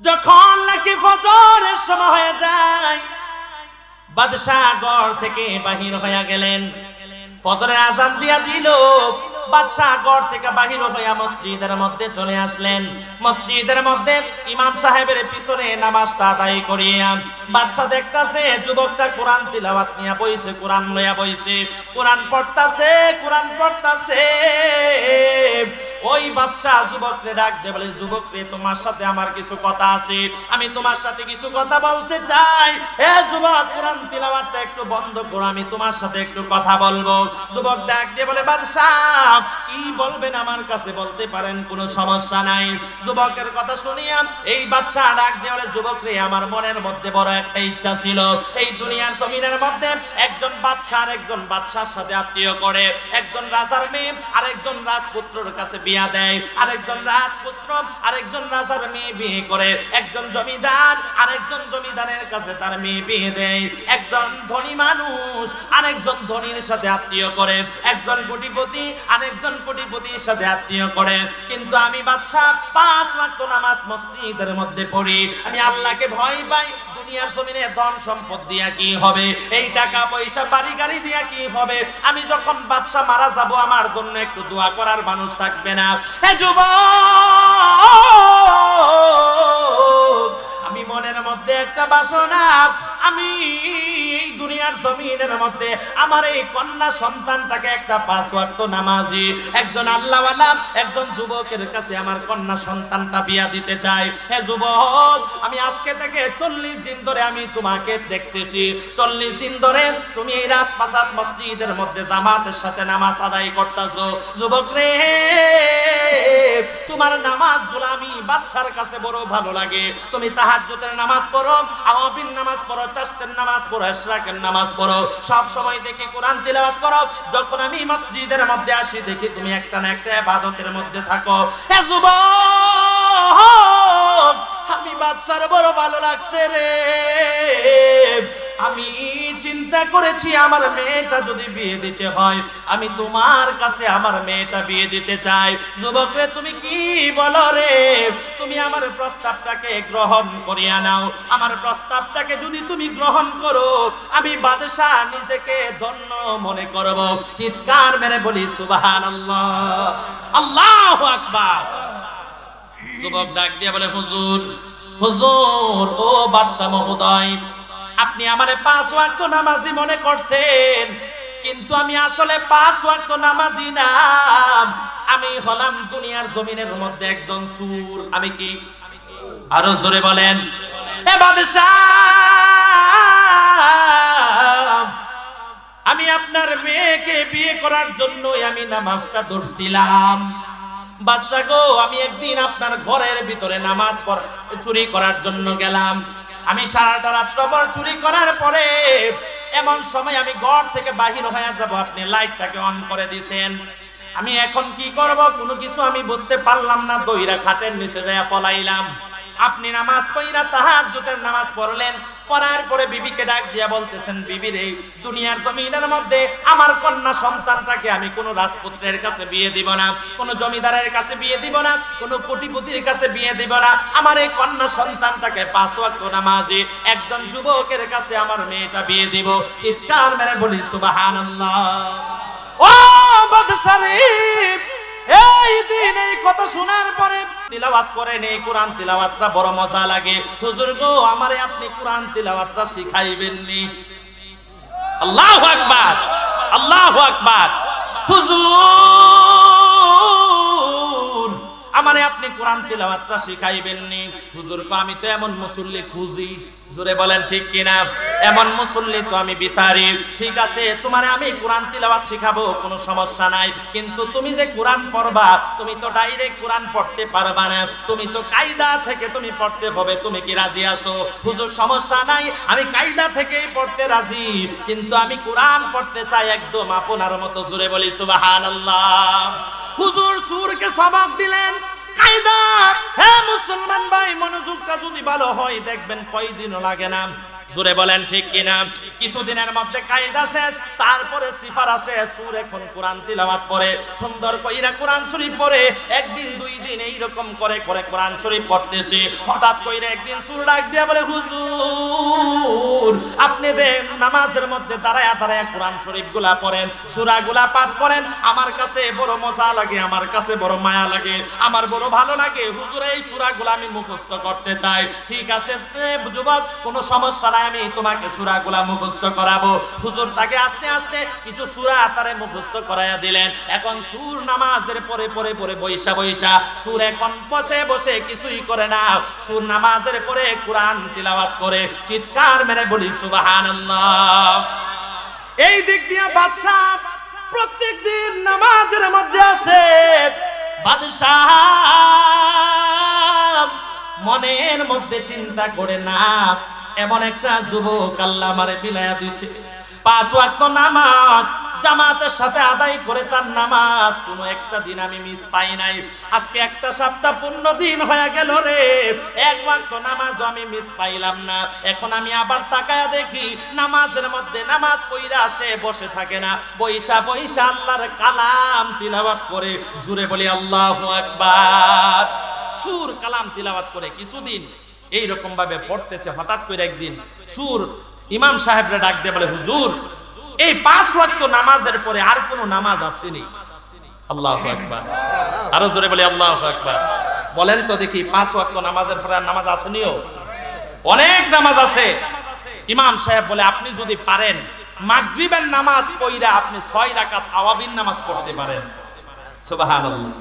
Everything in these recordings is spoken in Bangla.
যখন নাকি ফজরের সময় হয়ে যায়, বাদশাহ ঘর থেকে বাহির হইয়া গেলেন। ফজরের আজান দিয়া দিল, বাদশাহ ঘর থেকে বাহির হইয়া মসজিদের মধ্যে চলে আসলেন। মসজিদের মধ্যে ইমাম সাহেবের পিছনে নামাজটা আদায় করিয়া বাদশাহ দেখতাছে যুবকটা কোরআন তিলাওয়াত নিয়ে বইছে, কোরআন লইয়া বইছে, কোরআন পড়তাছে, কোরআন পড়তাছে। ওই বাদশাহ যুবককে ডাক দিয়ে বলে, যুবক রে, তোমার সাথে আমার কিছু কথা আছে, আমি তোমার সাথে কিছু কথা বলতে চাই। এ যুবক, কোরআন তিলাওয়াতটা একটু বন্ধ করো, আমি তোমার সাথে একটু কথা বলবো। যুবক ডাক দিয়ে বলে, বাদশাহ কি বলবেন আমার কাছে বলতে পারেন, কোনো সমস্যা নাই। যুবকের কথা শুনিয়া এই বাদশাহ ডাক দিয়ে বলে, যুবক রে, আমার মনের মধ্যে বড় একটা ইচ্ছা ছিল, এই দুনিয়ার জমিনের মধ্যে একজন বাদশাহ একজন বাদশার সাথে আত্মীয় করে, একজন রাজার মেয়ে আরেকজন রাজপুত্রের কাছে বিয়া দেয়, আরেকজন রাজপুত্র আরেকজন রাজার মেয়ে বিয়ে করে, একজন জমিদার আরেকজন জমিদারের কাছে তার মেয়ে বিয়ে দেয়, একজন ধনী মানুষ আরেকজন ধনীর সাথে আত্মীয় করে, একজন কোটিপতি আরেকজন কোটিপতির সাথে আত্মীয় করে। কিন্তু আমি বাদশাহ 5 ওয়াক্ত নামাজ মসজিদের মধ্যে পড়ি, আমি আল্লাহকে ভয় পাই। দুনিয়ার জমিনে ধন সম্পদ দিয়া কি হবে, এই টাকা পয়সা বাড়ি গাড়ি দিয়া কি হবে, আমি যখন বাদশাহ মারা যাব আমার জন্য একটু দোয়া করার মানুষ থাকবে না। হে যুবক, আমি মনের মধ্যে একটা বাসনা, আমি এই দুনিয়ার জমিনের মধ্যে আমার এই কন্যা সন্তানটাকে একটা 5 ওয়াক্ত নামাজি একজন আল্লাহওয়ালা একজন যুবকের কাছে আমার কন্যা সন্তানটা বিয়া দিতে চাই। হে যুবক, আমি আজকে থেকে 40 দিন ধরে আমি তোমাকে দেখতেছি, 40 দিন ধরে তুমি এই রাজপ্রাসাদ মসজিদের মধ্যে জামাতের সাথে নামাজ আদায় করতেছো। যুবক রে, তোমার নামাজগুলো আমি বাদশার কাছে বড় ভালো লাগে। তুমি তাহাজ্জুদের নামাজ পড়ো, আওয়াবিন নামাজ পড়ো, চাশতের নামাজ পড়ো, ইশরাকের নামাজ পড়ো, সব সময় দেখি কোরআন তিলাওয়াত করো। যখন আমি মসজিদের মধ্যে আসি দেখি তুমি একটা না একটা ইবাদতের মধ্যে থাকো। হে যুবক, আমি বাদশার বড় ভালো লাগছে রে। আমি চিন্তা করেছি আমার মেয়েটা যদি বিয়ে দিতে হয়, আমি তোমার কাছে আমার মেয়েটা বিয়ে দিতে চাই। যুবক রে, তুমি কি বলো রে? তুমি আমার প্রস্তাবটাকে গ্রহণ করিয়া নাও। আমার প্রস্তাবটাকে যদি তুমি গ্রহণ করো, আমি বাদশাহ নিজেকে ধন্য মনে করব। চিৎকার মেরে বলি সুবহানাল্লাহ, আল্লাহু আকবার। যুবক ডাক দিয়ে বলে, হুজুর, হুজুর, ও বাদশাহ মহোদয়, আপনি আমারে 5 ওয়াক্ত নামাজি মনে করছেন, কিন্তু আমি আসলে 5 ওয়াক্ত নামাজি না, আমি হলাম দুনিয়ার জমিনের মধ্যে একজন চোর। আমি কি? আরো জোরে বলেন। এ বাদশাহ, আমি আপনার মেয়েকে বিয়ে করার জন্যই আমি নামাজটা ধরছিলাম। বাদশাহ গো, আমি একদিন আপনার ঘরের ভিতরে নামাজ চুরি করার জন্য গেলাম। আমি সারাটা রাত্র ভর চুরি করার পরে এমন সময় আমি ঘর থেকে বাহির হয়ে যাব, আপনি লাইটটাকে অন করে দিয়েছেন। আমি এখন কি করব কোনো কিছু আমি বুঝতে পারলাম না, দইরা খাটের নিচে দেয়া পলাইলাম। আপনি নামাজ পড়া তাহাজ্জুদের নামাজ পড়লেন, পড়ার পরে বিবিকে ডাক দিয়া বলতেছেন, বিবি রে, দুনিয়ার জমিনের মধ্যে আমার কন্যা সন্তানটাকে আমি কোনো রাজপুত্রের কাছে বিয়ে দিব না, কোনো জমিদারের কাছে বিয়ে দিব না, কোনো কোটিপতির কাছে বিয়ে দিব না। আমার এই কন্যা সন্তানটাকে 5 ওয়াক্ত নামাজি একজন যুবকের কাছে আমার মেয়েটা বিয়ে দিব। চিৎকার মেরে বলি সুবহানাল্লাহ। ও বাদশাহ রে, এই দিন এই কথা শোনার পরে তিলাওয়াত করেন, এই কোরআন তিলাওয়াতটা বড় মজা লাগে। হুজুর গো, আমারে আপনি কোরআন তিলাওয়াতটা শিখাইবেননি? আল্লাহু আকবার, আল্লাহু আকবার। হুজুর, আমারে আপনি কোরআন তিলাওয়াতটা শিখাইবেননি? হুজুর গো, আমি তো এমন মুসল্লি খুঁজি, জোরে বলেন ঠিক কিনা, এমন মুসল্লি তো আমি বিচারি। ঠিক আছে, তোমারে আমি কোরআন তিলাওয়াত শিখাবো, কোনো সমস্যা নাই, কিন্তু তুমি যে কোরআন পড়বা, তুমি তো ডাইরেক্ট কোরআন পড়তে পারবা না, তুমি তো কায়দা থেকে তুমি পড়তে হবে। তুমি কি রাজি আছো? হুজুর সমস্যা নাই, আমি কায়দা থেকেই পড়তে রাজি, কিন্তু আমি কোরআন পড়তে চাই একদম আপনার মতো। জোরে বলি সুবহানাল্লাহ। হুজুর সুরকে সবাব দিলেন কায়দা। হ্যাঁ মুসলমান ভাই, মনোযোগটা যদি ভালো হয় দেখবেন কয়দিনও লাগে না জোরে বলেন ঠিক কিনা? কিছুদিনের মধ্যে কায়দা শেষ, তারপরে সিফার আসে। সূরা এখন কোরআন তিলাওয়াত করে, সুন্দর কইরা কোরআন শরীফ পড়ে। একদিন দুই দিন এইরকম করে করে কোরআন শরীফ পড়তেছে। হঠাৎ কইরা একদিন সূরা ডাক দিয়া বলে, হুজুর আপনি নামাজের মধ্যে দাঁড়ায়া দাঁড়ায়া কোরআন শরীফ গুলা পড়েন, সূরা গুলা পাঠ করেন, আমার কাছে বড় মজা লাগে, আমার কাছে বড় মায়া লাগে, আমার বড় ভালো লাগে। হুজুর এই সূরা গুলা আমি মুখস্থ করতে চাই। ঠিক আছে যুবক, কোনো সমস্যা নাই, আমি তোমাকে সূরা গুলা মুখস্থ করাবো। হুজুর তাকে আস্তে আস্তে কিছু সূরা তারে মুখস্থ করাইয়া দিলেন। এখন সূর নামাজের পরে পরে পরে বৈশা বৈশা সূর এখন বসে বসে কিছুই করে না, সূর নামাজের পরে কোরআন তিলাওয়াত করে। চিৎকার মেরে বলি সুবহানাল্লাহ। এই দিক দিয়ে বাদশা প্রত্যেক দিন নামাজের মধ্যে আসে। বাদশাহ মনের মধ্যে চিন্তা করে না, এমন একটা যুবক আল্লাহ আমারে বিলায়া দিছে, 5 ওয়াক্ত নামাজ জামাতের সাথে আদায় করে তার নামাজ কোনো একটা দিন আমি মিস পাই নাই। আজকে একটা সপ্তাহ পূর্ণ দিন হয়ে গেল রে, 1 ওয়াক্ত নামাজও আমি মিস পাইলাম না। এখন আমি আবার তাকায়া দেখি নামাজের মধ্যে নামাজ পড়া সে বসে থাকে না, বৈশা বৈশা আল্লাহর কালাম তিলাওয়াত করে। জোরে বলি আল্লাহু আকবার। সূর কালাম তিলাওয়াত করে কিছুদিন এইরকম ভাবে পড়তেছে। হঠাৎ করে একদিন সূর ইমাম সাহেবরা ডাক দিয়ে বলে, হুজুর এই 5 ওয়াক্ত নামাজের পরে আর কোন নামাজ আসেনি? আল্লাহু আকবার। আরো জোরে বলি আল্লাহু আকবার। বলেন তো দেখি, 5 ওয়াক্ত নামাজের পরে আর নামাজ আসেনিও? অনেক নামাজ আছে। ইমাম সাহেব বলে, আপনি যদি পারেন মাগরিবের নামাজ পড়া আপনি 6 রাকাত আওয়াবিন নামাজ পড়তে পারেন। সুবহানাল্লাহ।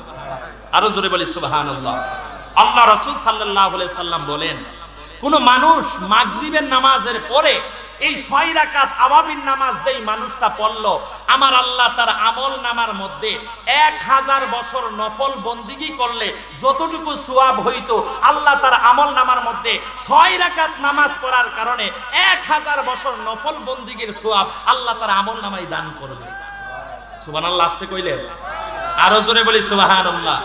আরো জোরে বলি সুবহানাল্লাহ। আল্লাহ রাসূল সাল্লাল্লাহু আলাইহি সাল্লাম বলেন, কোন মানুষ মাগরিবের নামাজের পরে এই 6 রাকাত আওয়াবিন নামাজ যেই মানুষটা পড়লো, আমার আল্লাহ তার আমল নামার মধ্যে 1000 বছর নফল বন্দিগি করলে যতটুকু সওয়াব হইতো, আল্লাহ তার আমল নামার মধ্যে 6 রাকাত নামাজ পড়ার কারণে 1000 বছর নফল বন্দিগির সওয়াব আল্লাহ তার আমল নামায় দান করবে। সুবহানাল্লাহ। আস্তে কইলেন, আরো জোরে বলি সুবহানাল্লাহ।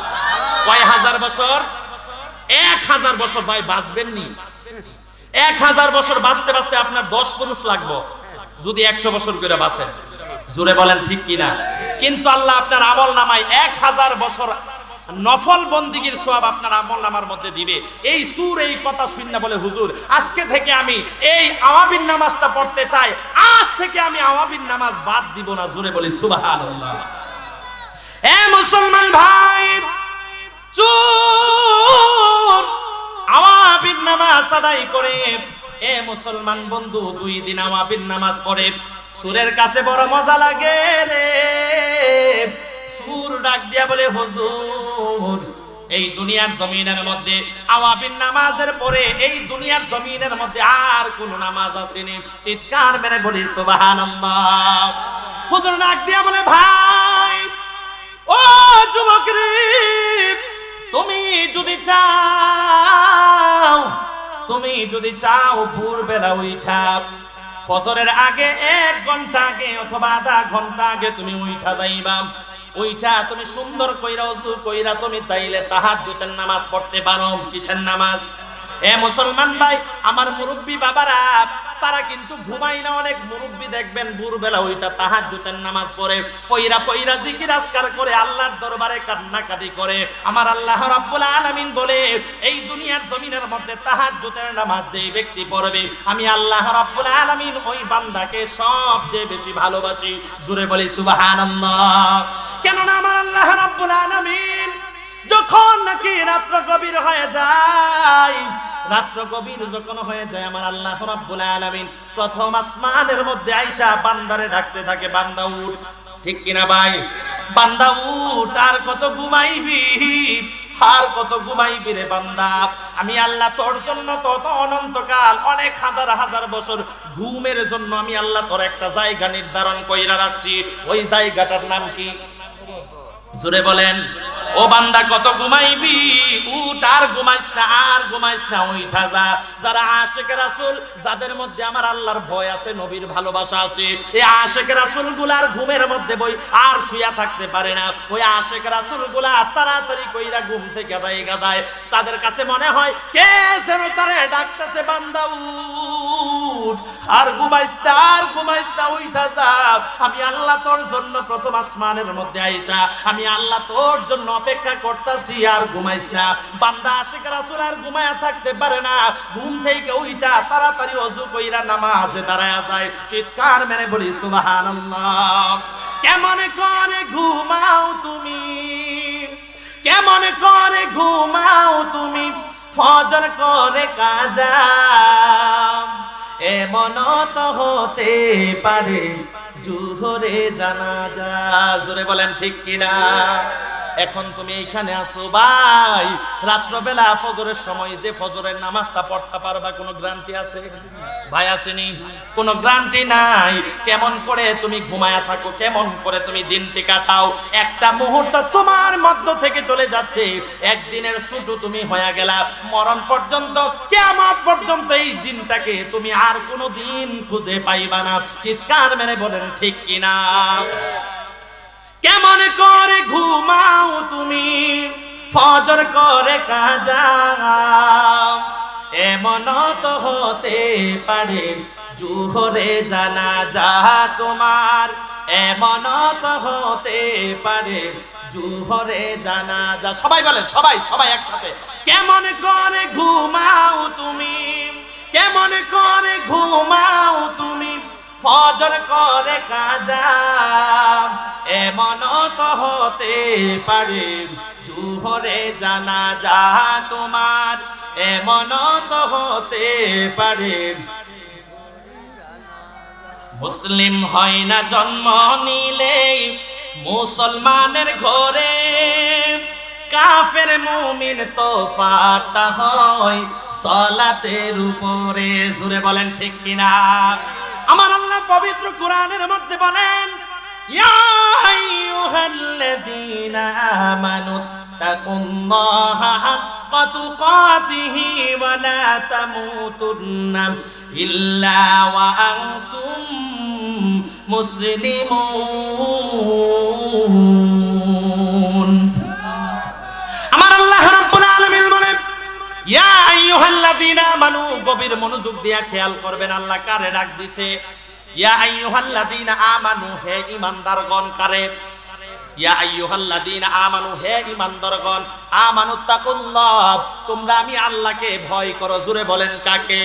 কয় হাজার বছর? 1000 বছর। ভাই বাঁচবেন নি? 1000 বছর বাঁচতে বাঁচতে আপনার 10 পুরুষ লাগবে যদি 100 বছর করে বাঁচেন। জোরে বলেন ঠিক কিনা? কিন্তু আল্লাহ আপনার আমল নামায় 1000 বছর নফল বন্দিগির সওয়াব আপনার আমল নামার মধ্যে দিবে। এই সূর এই কথা শুনে বলে, হুজুর আজকে থেকে আমি এই আওয়াবিন নামাজটা পড়তে চাই, আজ থেকে আমি আওয়াবিন নামাজ বাদ দিব না। জোরে বলি সুবহানাল্লাহ। এ মুসলমান ভাই, চুপ, আওয়াবিন নামাজ আদায় করে এ মুসলমান বন্ধু 2 দিন আওয়াবিন নামাজ পড়ে। সূরের কাছে বড় মজা লাগে রে। সূর ডাক দিয়া বলে, হুজুর এই দুনিয়ার জমিনের মধ্যে আওয়াবিন নামাজের পরে এই দুনিয়ার জমিনের মধ্যে আর কোন নামাজ আসেনি। চিৎকার মেরে বলি সুবহানাল্লাহ। হুজুর ডাক দিয়া বলে, ভাই ও যুবক রে, তুমি যদি চাও ভোরবেলা উঠা ফজরের আগে 1 ঘন্টা আগে অথবা আধা ঘন্টা আগে তুমি উঠা যাইবা। ওইটা তুমি সুন্দর কইরা ওযু কইরা তুমি চাইলে তাহাজ্জুদের নামাজ পড়তে পারো। কিসের নামাজ? এ মুসলমান ভাই, আমার মুরব্বী বাবারা তারা কিন্তু ঘুমাই না। অনেক মুরব্বী দেখবেন ভোরবেলা ওইটা তাহাজ্জুদের নামাজ পড়ে, পয়রা পয়রা জিকির আজকার করে আল্লাহর দরবারে কান্নাকাটি করে। আমার আল্লাহ রাব্বুল আলামিন বলে, এই দুনিয়ার জমিনের মধ্যে তাহাজ্জুদের নামাজ যেই ব্যক্তি পড়বে, আমি আল্লাহ রাব্বুল আলামিন ওই বান্দাকে সবচেয়ে বেশি ভালোবাসি। জোরে বলি সুবহানাল্লাহ। কেননা আমার আল্লাহ রাব্বুল আলামিন যখন নাকি রাত্র গভীর হয়ে যায়, রাত্র গভীর যখন হয়ে যায়, আমার আল্লাহ রাব্বুল আলামিন প্রথম আসমানের মধ্যে আয়েশা বান্দারে ডাকতে থাকে, বান্দা উঠ। ঠিক কিনা ভাই? বান্দা উঠ, আর কত ঘুমাইবি, আর কত ঘুমাইবি রে বান্দা? আমি আল্লাহ তোর জন্য তত অনন্তকাল অনেক হাজার হাজার বছর ঘুমের জন্য আমি আল্লাহ তোর একটা জায়গা নির্ধারণ কইরা রাখছি। ওই জায়গাটার নাম কি? জোরে বলেন। ও বান্দা কত ঘুমাইবি, উঠ আর ঘুমাইস না, আর ঘুমাইস না, উঠা যা। যারা আশিক রাসূল, যাদের মধ্যে আমার আল্লাহর ভয় আছে, নবীর ভালোবাসা আছে, এই আশিক রাসূল গুলার ঘুমের মধ্যে বই আর শুয়া থাকতে পারে না। ওই আশিক রাসূল গুলা তাড়াতাড়ি কইরা ঘুম থেকে গাদায়, তাদের কাছে মনে হয় কে যেন তারে ডাকতেছে, বান্দা উঠ আর ঘুমাইস না, আর ঘুমাইস না, উঠা যা। আমি আল্লাহ তোর জন্য প্রথম আসমানের মধ্যে আইসা, আমি আল্লাহ তোর জন্য অপেক্ষা করতেছি, আর ঘুমাইস না। বান্দা আশিক রাসূল আর ঘুমায়া থাকতে পারে না, ঘুম থেকে উইঠা তাড়াতাড়ি ওযু কইরা নামাজে দাঁড়ায়া যায়। চিৎকার মেরে বলি সুবহানাল্লাহ। কেমন করে ঘুমাও তুমি, কেমন করে ঘুমাও তুমি, ফজর করে কাজা, এমন তো হতে পারে জোহরে জানাজা। জোরে বলেন ঠিক কিনা? এখন তুমি এইখানে আসো ভাই, রাত্রবেলা ফজরের সময় যে ফজরের নামাজটা পড়তে পারবা, কোনো গ্যারান্টি আছে ভাই? আসেনি, কোনো গ্যারান্টি নাই। কেমন করে তুমি ঘুমায়া থাকো, কেমন করে তুমি দিনটি কাটাও, একটা মুহূর্ত তোমার মধ্য থেকে চলে যাচ্ছে, একদিনের ছুটু তুমি হয়ে গেলা। মরণ পর্যন্ত, কিয়ামত পর্যন্ত এই দিনটাকে তুমি আর কোনো দিন খুঁজে পাইবা না। চিৎকার মেরে বলেন ঠিক কিনা? কেমন করে ঘুমাও তুমি, ফজর করে কাজা, এমন তো হতে পারে জোহরে জানাজা তোমার, এমন তো হতে পারে জোহরে জানাজা। সবাই বলেন, সবাই সবাই একসাথে। কেমন করে ঘুমাও তুমি, কেমন করে ঘুমাও তুমি, ফজর করে কাজা, এমন তো হতে পারে জোহরে জানাজা তোমার, এমন তো হতে পারে। মুসলিম হয় না জন্ম নিলে মুসলমানের ঘরে, কাফের মুমিন তো ফাটা হয় সালাতের উপরে। জোরে বলেন ঠিক কিনা? আমার আল্লাহ পবিত্র কোরআনের মধ্যে বলেন, ইয়া আইয়ুহাল্লাযীনা আমানু তাকুল্লাহা হাক্কা তুকাতিহি ওয়া লা তামুতুন্না ইল্লা ওয়া আনতুম মুসলিমুন। আমার আল্লাহ রাব্বুল আলামিন বলেন, ইয়া আইয়ুহাল্লাযীনা আমানু, গভীর মনোযোগ দিয়া খেয়াল করবেন আল্লাহ কারে ডাক দিছে। ইয়া আইয়ুহাল্লাযীনা আমানু, হে ঈমানদারগণ। কারে? ইয়া আইয়ুহাল্লাযীনা আমানু, হে ঈমানদারগণ। আমানুত্তাকুল্লাহ, তোমরা আমি আল্লাহকে ভয় করো। জোরে বলেন কাকে?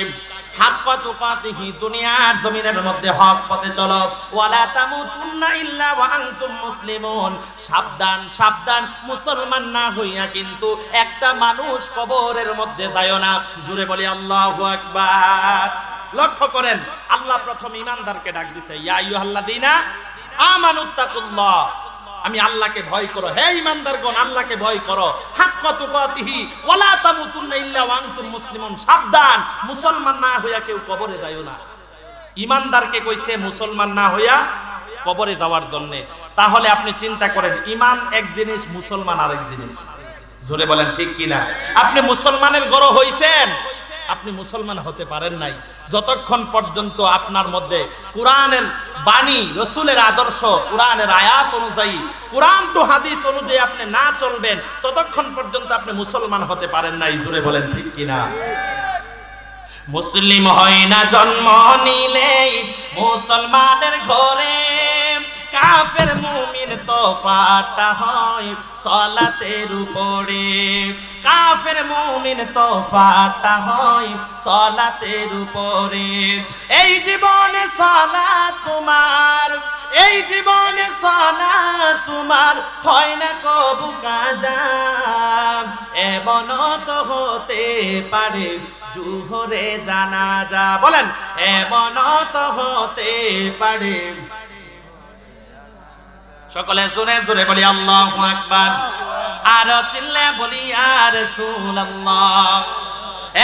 হাক্কা তুকাতিহি, দুনিয়ার জমিনের মধ্যে হক পথে চলো। ওয়ালা তামুতুন্না ইল্লা ওয়া আনতুম মুসলিমুন, সাবধান সাবধান, মুসলমান না হইয়া কিন্তু একটা মানুষ কবরের মধ্যে যায় না। জোরে বলি আল্লাহু আকবার। লক্ষ্য করেন, আল্লাহ প্রথম ঈমানদারকে ডাক দিছে, ইয়া আইয়ুহাল্লাযীনা আমানুত্তাকুল্লাহ, আমি আল্লাহকে ভয় করো, হে ঈমানদারগণ আল্লাহকে ভয় করো। হাক্কা তুকাতিহি ওয়ালা তামুতুন্না ইল্লা ওয়া আনতুম মুসলিমুন, সাবধান, মুসলমান না হইয়া কেউ কবরে যায়ও না। ঈমানদারকে কইছে মুসলমান না হইয়া কবরে যাওয়ার জন্য। তাহলে আপনি চিন্তা করেন, ঈমান এক জিনিস, মুসলমান আরেক জিনিস। জোরে বলেন ঠিক কিনা? আপনি মুসলমানের গড় হইছেন, আপনি মুসলমান হতে পারেন নাই যতক্ষণ পর্যন্ত আপনার মধ্যে কোরআনের বাণী, রসুলের আদর্শ, কোরআনের আয়াত অনুযায়ী, কোরআন টু হাদিস অনুযায়ী আপনি না চলবেন, ততক্ষণ পর্যন্ত আপনি মুসলমান হতে পারেন নাই। জোরে বলেন ঠিক কিনা? মুসলিম হয় না জন্ম নিলেই মুসলমানের ঘরে, কাফের মুমিন তো ফাটা হয় সালাতের উপরে, কাফের মুমিন তো ফাটা হয় সালাতের উপরে। এই জীবনে সালাত তোমার, এই জীবনে সালাত তোমার হয় না কবু কাজা, এমন তো হতে পারে জোহরে জানাজা। বলেন, এমন তো হতে পারে। সকলে জোরে জোরে বলি আল্লাহু আকবার। আর চিল্লে বলি ইয়া রাসূলুল্লাহ।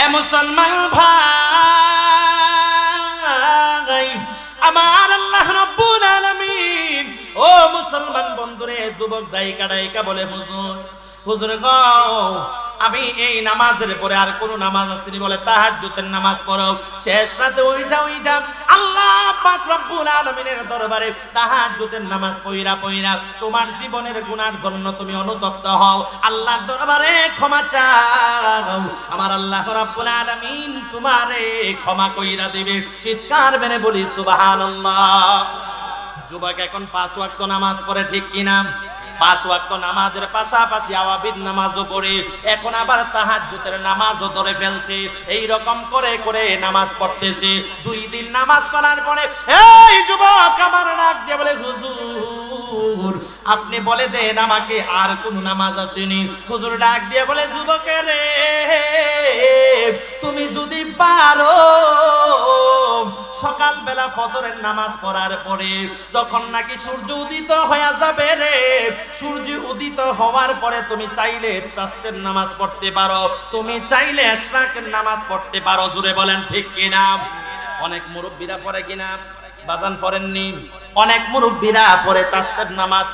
এ মুসলমান ভাই, আমার আল্লাহ রাব্বুল আলামিন ও মুসলমান বন্ধুরে, যুবক দায়িকা দায়িকা বলে, হুজুর হুজুর গো আমি এই নামাজের পরে আর কোন নামাজ আসেনি, বলে তাহাজ্জুদের নামাজ পড়ো। শেষ রাতে ওইটা আল্লাহ পাক রব্বুল আলামিনের দরবারে তাহাজ্জুদের নামাজ পড়া তোমার জীবনের গুনার জন্য তুমি অনুতপ্ত হও, আল্লাহর দরবারে ক্ষমা চাও, আমার আল্লাহ রাব্বুল আলামিন তোমারে ক্ষমা কইরা দিবে। চিৎকার মেরে বলি সুবহানাল্লাহ। যুবক এখন 5 ওয়াক্ত নামাজ পড়ে, ঠিক কিনা? 5 ওয়াক্ত নামাজের পাশাপাশি আওয়াবির নামাজও পড়ে, এখন আবার তাহাজ্জুদের নামাজও ধরে ফেলছে। এই রকম করে করে নামাজ পড়তেছে। 2 দিন নামাজ পড়ার পরে এই যুবক আমার ডাক দিয়ে বলে হুজুর আপনি বলে দেন আমাকে আর কোন নামাজ আসেনি। হুজুর ডাক দিয়ে বলে যুবকের রে তুমি যদি পারো সকালবেলা ফজরের নামাজ পড়ার পরে যখন নাকি সূর্য উদিত হয়ে যাবে রে, সূর্য উদিত হওয়ার পরে তুমি চাইলে তাসবিহের নামাজ পড়তে পারো, তুমি চাইলে ইশরাকের নামাজ পড়তে পারো। জোরে বলেন ঠিক কিনা? অনেক মুরব্বীরা পড়ে কিনা? বাজান পড়েননি? অনেক মুরব্বীরা পড়ে তাসবিহের নামাজ,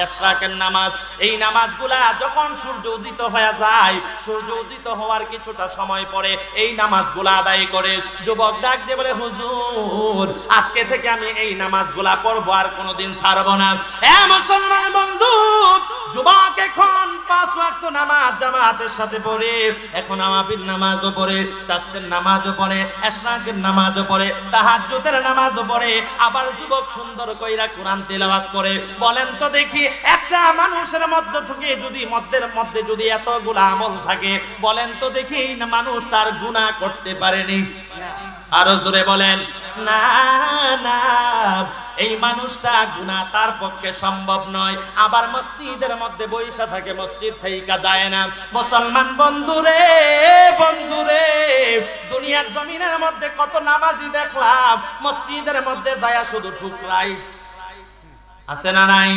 ইশরাকের নামাজ। এই নামাজগুলা যখন সূর্য উদিত হয়ে যায়, সূর্য উদিত হওয়ার কিছুটা সময় পরে এই নামাজগুলা আদায় করে। যুবক ডাক দিয়ে বলে হুজুর আজকে থেকে আমি এই নামাজগুলা পড়বো, আর কোনোদিন ছাড়বো না। এ মুসলমান বন্ধু, যুবক এখন 5 ওয়াক্ত নামাজ জামাতের সাথে পড়ে, এখন আওয়াবির নামাজও পড়ে, তাসবিহের নামাজও পড়ে, ইশরাকের নামাজও পড়ে, তাহাজ্জুদের নামাজও পড়ে, আবার যুবক সুন্দর কইরা কোরআন তেলাওয়াত করে। বলেন তো দেখি একটা মানুষের মধ্যে থেকে যদি এতগুলা আমল থাকে, বলেন তো দেখি এই মানুষ তার গুনাহ করতে পারেনি? আরো জোরে বলেন না না, এই মানুষটা গুনাহ তার পক্ষে সম্ভব নয়। আবার মসজিদের মধ্যে বৈশা থাকে, মসজিদ থেকে যায় না। মুসলমান বন্ধুরে দুনিয়ার জমিনের মধ্যে কত নামাজি দেখলাম মসজিদের মধ্যে দয়া শুধু ঠুকরাই, আছে না নাই?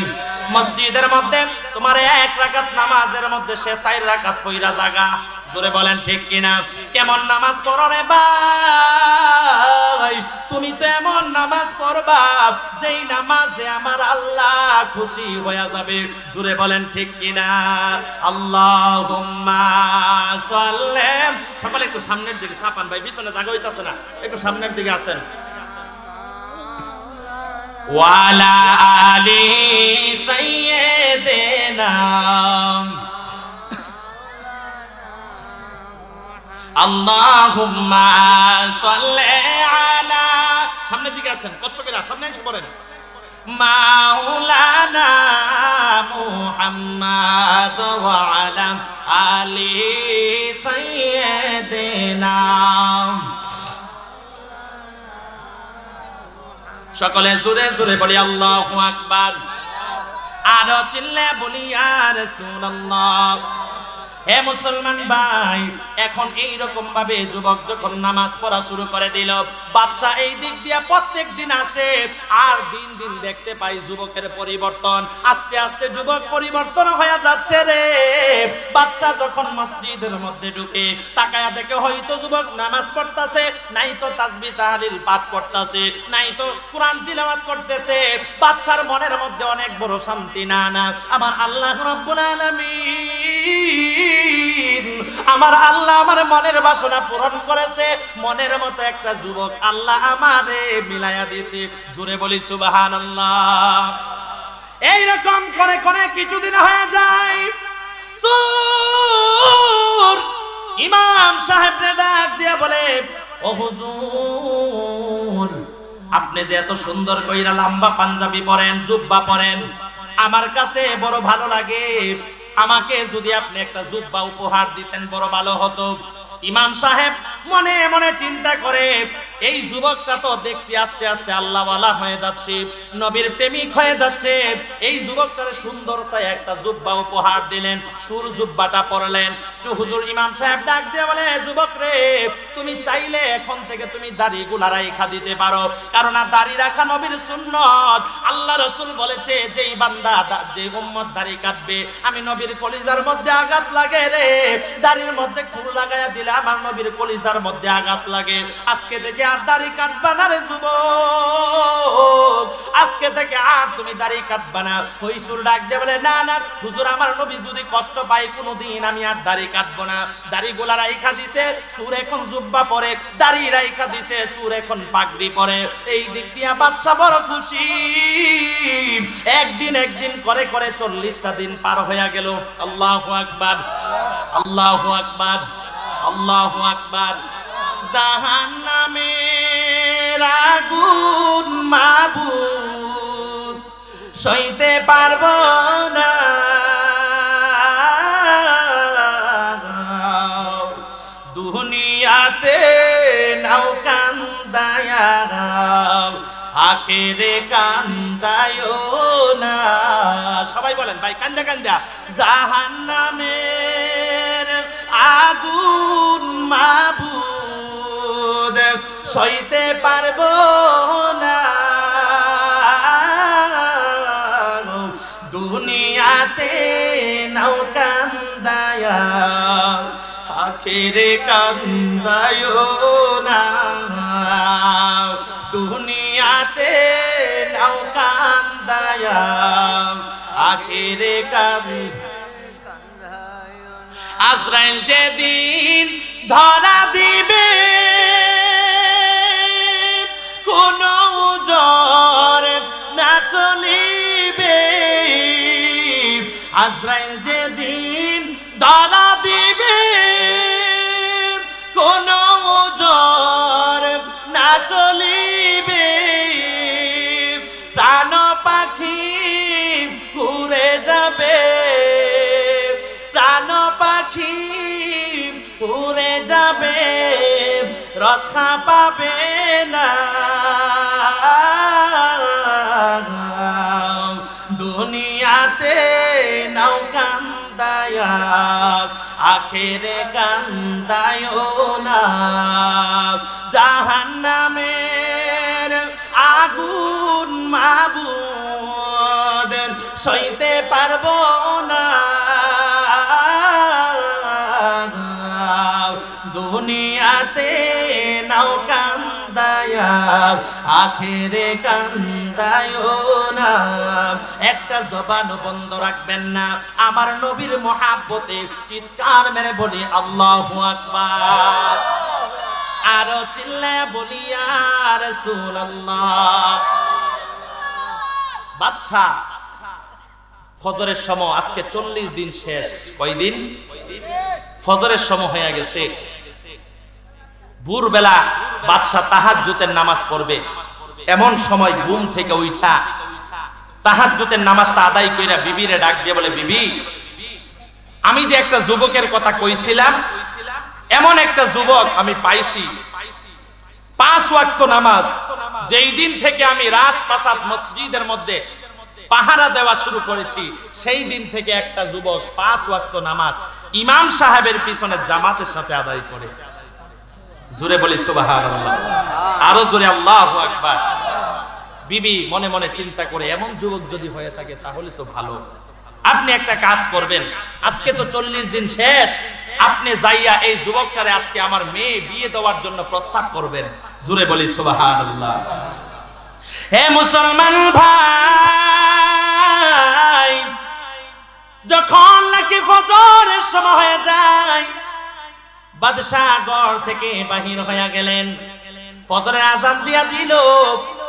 মসজিদের মধ্যে তোমার 1 রাকাত নামাজের মধ্যে সে 4 রাকাত পয়রা জাগা। জোরে বলেন ঠিক কিনা? কেমন নামাজ পড়ো রে ভাই, তুমি তো এমন নামাজ পড়বা যেই নামাজে আমার আল্লাহ খুশি হয়ে যাবে। জোরে বলেন ঠিক কিনা? আল্লাহুম্মা সাল্লি। সকলে একটু সামনের দিকে সাফান ভাই, পিছনে জায়গা হইতাছে না, একটু সামনের দিকে আসেন। ওয়ালা আলি সাইয়্যিদিনা আল্লাহুম্মা সাল্লি আলা, সামনের দিকে আসেন, কষ্ট করে সামনে এসে পড়েন। মাওলানা মুহাম্মদ ওয়া আলা আলি সাইয়্যিদিনা। সকলে জোরে জোরে বলি আল্লাহু আকবার। আরো চিল্লে বলি ইয়া রাসূলুল্লাহ। হে মুসলমান ভাই, এখন এই রকম ভাবে যুবক যখন নামাজ পড়া শুরু করে দিল, বাদশা এই দিক দিয়া প্রত্যেক দিন আসে, আর দিন দিন দেখতে পাই যুবকের পরিবর্তন। আস্তে আস্তে যুবক পরিবর্তন হয়ে যাচ্ছে রে। বাদশা যখন মসজিদের মধ্যে ঢুকে তাকায়া দেখে হয়তো যুবক নামাজ পড়তেছে, নাই তো তাসবিহ তাহলিল পাঠ করতেছে, নাই তো কোরআন তিলাওয়াত করতেছে। বাদশার মনের মধ্যে অনেক বড় শান্তি। না না, আমার আল্লাহ রাব্বুল আলামিন, আমার আল্লাহ আমার মনের বাসনা পূরণ করেছে। মনের মতো একটা যুবক আল্লাহ আমারে মিলাইয়া দিয়েছে। জোরে বলি সুবহানাল্লাহ। এই রকম করে করে কিছুদিন হয়ে যায়। সুর ইমাম সাহেব রে ডাক দিয়া বলে, ও হুজুর আপনি যে এত সুন্দর কইরা লম্বা পাঞ্জাবি পরেন, জুব্বা পরেন, আমার কাছে বড় ভালো লাগে, আমাকে যদি আপনি একটা জুব্বা উপহার দিতেন বড় ভালো হতো। ইমাম সাহেব মনে মনে চিন্তা করে, এই যুবকটা তো দেখছি আস্তে আস্তে আল্লাহওয়ালা হয়ে যাচ্ছে, নবীর প্রেমিক হয়ে যাচ্ছে। এই যুবকটার সুন্দরতায় একটা জুব্বা উপহার দিলেন, সুর জুব্বাটা পরলেন। তো হুজুর ইমাম সাহেব ডাক দিয়ে বলে, যুবক রে তুমি চাইলে এখন থেকে তুমি দাড়িগুলা রাখা দিতে পারো, কারণ দাড়ি রাখা নবীর সুন্নত। আল্লাহ রাসূল বলেছে যেই বান্দা যে উম্মত দাড়ি কাটবে, আমি নবীর কলিজার মধ্যে আঘাত লাগে রে। দাড়ির মধ্যে খুর লাগায়া দিলে আমার নবীর কলিজার মধ্যে আঘাত লাগে। আজকে থেকে আর দাড়ি কাটবা না রে যুবক, আজকে থেকে আর তুমি দাড়ি কাটবা না। ওই সুর ডাক দিয়ে বলে, না না হুজুর, আমার নবী যদি কষ্ট পায় কোনোদিন আমি আর দাড়ি কাটবো না। দাড়ি গোলা রাইখা দিছে, সুর এখন জুব্বা পরে, দাড়ি রাইখা দিছে, সুর এখন পাগড়ি পরে। এই দিক দিয়া বাদশা বড় খুশি। একদিন করে করে 40টা দিন পার হয়ে গেল। আল্লাহু আকবার, আল্লাহু আকবার, আল্লাহু আকবার। জাহান্নামের আগুন মাবুদ সইতে পারবো না, দুনিয়াতে নাও কান্দায়া, আখেরে কান্দায়ো না। সবাই বলেন ভাই, কান্দা কান্দা। জাহান্নামের আগুন মাবুদ সইতে পারবো না, দুনিয়াতে নাও কান্দায়া, আখেরে কান্দায়ো না, দুনিয়াতে নাও কান্দায়া, আখেরে কান্দায়ো না। আজরাইল যেদিন ধরা দিবে কোন জ্বর না চলিবে, আজরাইল যেদিন ধরা দিবে কোন জ্বর না চলিবে, প্রাণ পাখি উড়ে যাবে, প্রাণ পাখি উড়ে যাবে, রক্ষা পাবে না, দুনিয়াতে নাও কান্দায়া, আখেরে কান্দায়ো না। জাহান্নামের আগুন মাবুদ সইতে পারবো না, দুনিয়াতে নাও কান্দায়া, আখেরে কান্দায়ো না। একটা জবান বন্ধ রাখবেন না। আমার নবীর মহাব্বতে চিৎকার মেরে বলি আল্লাহু আকবার, আরো চিল্লায় বলি ইয়া রাসূলুল্লাহ। বাদশা ফজরের সময়, আজকে 40 দিন শেষ। কয়দিন? ফজরের সময় হয়ে গেছে। ভোরবেলা বাদশা তাহাজ্জুদের নামাজ পড়বে। এমন সময় ঘুম থেকে উঠা তাহাজ্জুদের নামাজটা আদায় কইরা বিবিরে ডাক দিয়ে বলে, বিবি, আমি যে একটা যুবকের কথা কইছিলাম, এমন একটা যুবক আমি পাইছি। 5 ওয়াক্ত নামাজ যেই দিন থেকে আমি রাজপ্রাসাদ মসজিদের মধ্যে পাহারা দেওয়া শুরু করেছি, সেই দিন থেকে একটা যুবক 5 ওয়াক্ত নামাজ ইমাম সাহেবের পিছনে জামাতের সাথে আদায় করে। জোরে বলি সুবহানাল্লাহ, আরো জোরে আল্লাহু আকবার। বিবি মনে মনে চিন্তা করে, এমন যুবক যদি হয়ে থাকে তাহলে তো ভালো। আপনি একটা কাজ করবেন, আজকে তো 40 দিন শেষ, আপনি যাইয়া এই যুবকটারে আজকে আমার মেয়ে বিয়ে দেওয়ার জন্য প্রস্তাব করবেন। জোরে বলি সুবহানাল্লাহ। হে মুসলমান ভাই, যখন নাকি ফজরের সময় হয়ে যায়, বাদশা ঘর থেকে বাহির হয়ে গেলেন। ফজরের আযান দিয়া দিল,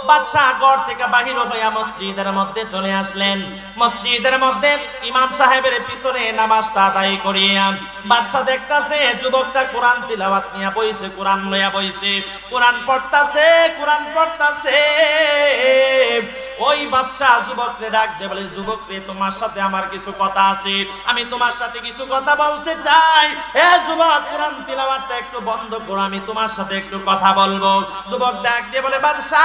বাদশা ঘর থেকে বাহির হইয়া মসজিদের মধ্যে চলে আসলেন। মসজিদের মধ্যে ইমাম সাহেবের পিছনে নামাজটা আদায় করিয়া বাদশা দেখতাছে যুবকটা কোরআন তিলাওয়াত নিয়া বইছে, কোরআন লইয়া বইছে, কোরআন পড়তাছে, কোরআন পড়তাছে। ওই বাদশা যুবককে ডাক দিয়ে বলে, যুবক রে, তোমার সাথে আমার কিছু কথা আছে, আমি তোমার সাথে কিছু কথা বলতে চাই। হে যুবক, কোরআন তিলাওয়াতটা একটু বন্ধ করো, আমি তোমার সাথে একটু কথা বলবো। যুবক ডাক দিয়ে বলে, বাদশা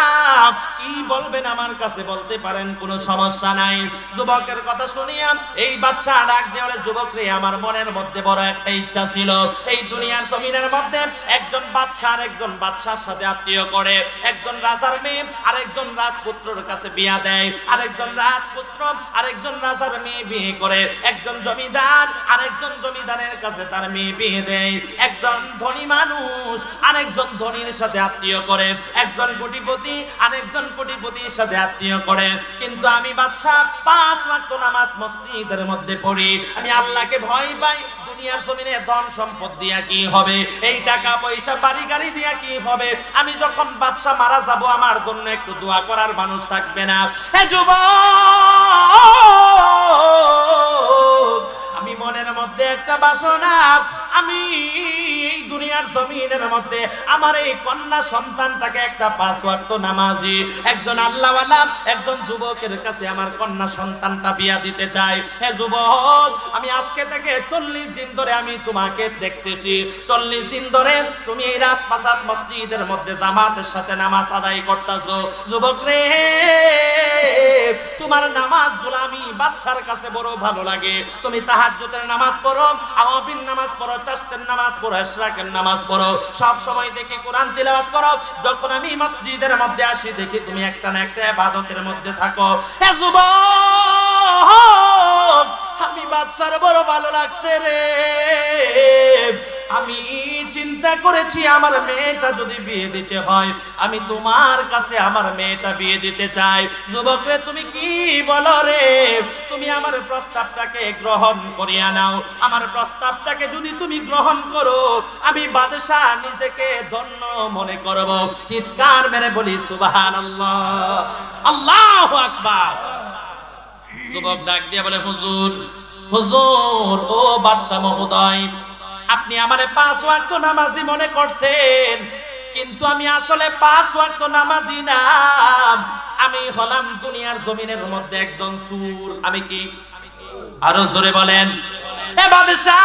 কি বলবেন আমার কাছে বলতে পারেন, কোনো সমস্যা নাই। যুবকের কথা শুনিয়া এই বাদশা ডাক দিয়ে বলে, যুবক রে, আমার মনের মধ্যে বড় একটা ইচ্ছা ছিল, এই দুনিয়ার জমিনের মধ্যে একজন বাদশা আর একজন বাদশার সাথে আত্মীয় করে, একজন রাজার মেয়ে আর একজন রাজপুত্রের কাছে বিয়ে বিয়া দেয়, আরেকজন রাজপুত্র আরেকজন রাজার মেয়ে বিয়ে করে, একজন জমিদার আরেকজন জমিদারের কাছে তার মেয়ে বিয়ে দেয়, একজন ধনী মানুষ আরেকজন ধনীর সাথে আত্মীয় করে, একজন কোটিপতি আরেকজন কোটিপতির সাথে আত্মীয় করে। কিন্তু আমি বাদশা 5 ওয়াক্ত নামাজ মসজিদের মধ্যে পড়ি, আমি আল্লাহকে ভয় পাই। দুনিয়ার জমিনে ধন সম্পদ দিয়া কি হবে, এই টাকা পয়সা বাড়ি গাড়ি দিয়া কি হবে, আমি যখন বাদশা মারা যাব আমার জন্য একটু দোয়া করার মানুষ থাকবে না? হে যুবক, আমি মনের মধ্যে একটা বাসনা, আমি এই দুনিয়ার জমিনের মধ্যে আমার এই কন্যা সন্তানটাকে একটা 5 ওয়াক্ত নামাজি একজন আল্লাহওয়ালা একজন যুবকের কাছে আমার কন্যা সন্তানটা বিয়া দিতে চাই। হে যুবক, আমি আজকে থেকে 40 দিন ধরে আমি তোমাকে দেখতেছি, 40 দিন ধরে তুমি এই রাজপ্রাসাদ মসজিদের মধ্যে জামাতের সাথে নামাজ আদায় করতেছো। যুবক রে, তোমার নামাজগুলো আমি বাদশার কাছে বড় ভালো লাগে। তুমি তাহাজ্জুদের নামাজ পড়ো, আওয়াবিন নামাজ পড়ো, চাশতের নামাজ পড়ো, ইশরাকের নামাজ পড়ো, সব সময় দেখি কোরআন তিলাওয়াত করো। যখন আমি মসজিদের মধ্যে আসি দেখি তুমি একটা না একটা ইবাদতের মধ্যে থাকো। হে যুবক, আমি বাদশার বড় ভালো লাগছে রে। আমি চিন্তা করেছি আমার মেয়েটা যদি বিয়ে দিতে হয়, আমি তোমার কাছে আমার মেয়েটা বিয়ে দিতে চাই। যুবক রে, তুমি কি বলো রে? তুমি আমার প্রস্তাবটাকে গ্রহণ করিয়া নাও। আমার প্রস্তাবটাকে যদি তুমি গ্রহণ করো, আমি বাদশা নিজেকে ধন্য মনে করব। চিৎকার মেরে বলি সুবহানাল্লাহ, আল্লাহু আকবার। যুবক ডাক দিয়ে বলে, হুজুর, হুজুর, ও বাদশা মহোদয়, আপনি আমারে 5 ওয়াক্ত নামাজি মনে করছেন, কিন্তু আমি আসলে 5 ওয়াক্ত নামাজি না, আমি হলাম দুনিয়ার জমিনের মধ্যে একজন চোর। আমি কি? আরো জোরে বলেন। এ বাদশা,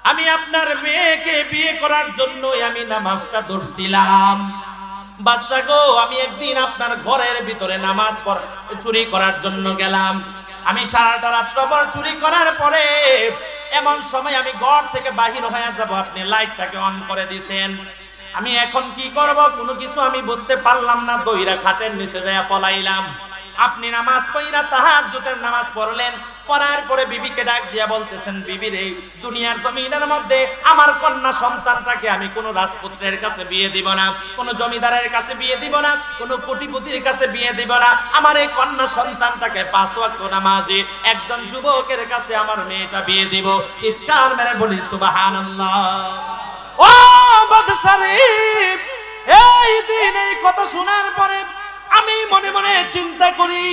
আমি আপনার মেয়েকে বিয়ে করার জন্যই আমি নামাজটা ধরছিলাম। বাদশা গো, আমি একদিন আপনার ঘরের ভিতরে নামাজ চুরি করার জন্য গেলাম। আমি সারাটা রাত্রভর চুরি করার পরে এমন সময় আমি ঘর থেকে বাহির হয়ে যাব, আপনি লাইটটাকে অন করে দিয়েছেন। আমি এখন কি করব কোনো কিছু আমি বুঝতে পারলাম না, দইরা খাটের নিচে যায় পলাইলাম। আপনি নামাজ পড়া তাহাজ্জুদের নামাজ পড়লেন, পড়ার পরে বিবিকে ডাক দিয়া বলতেছেন, বিবি রে, দুনিয়ার জমিনের মধ্যে আমার কন্যা সন্তানটাকে আমি কোনো রাজপুত্রের কাছে বিয়ে দিব না, কোনো জমিদারের কাছে বিয়ে দিব না, কোনো কোটিপতির কাছে বিয়ে দিব না। আমার এই কন্যা সন্তানটাকে 5 ওয়াক্ত নামাজি একজন যুবকের কাছে আমার মেয়েটা বিয়ে দিব। চিৎকার মেরে বলি সুবহানাল্লাহ। ও বাদশা রে, এই দিন এই কথা শোনার পরে আমি মনে মনে চিন্তা করি,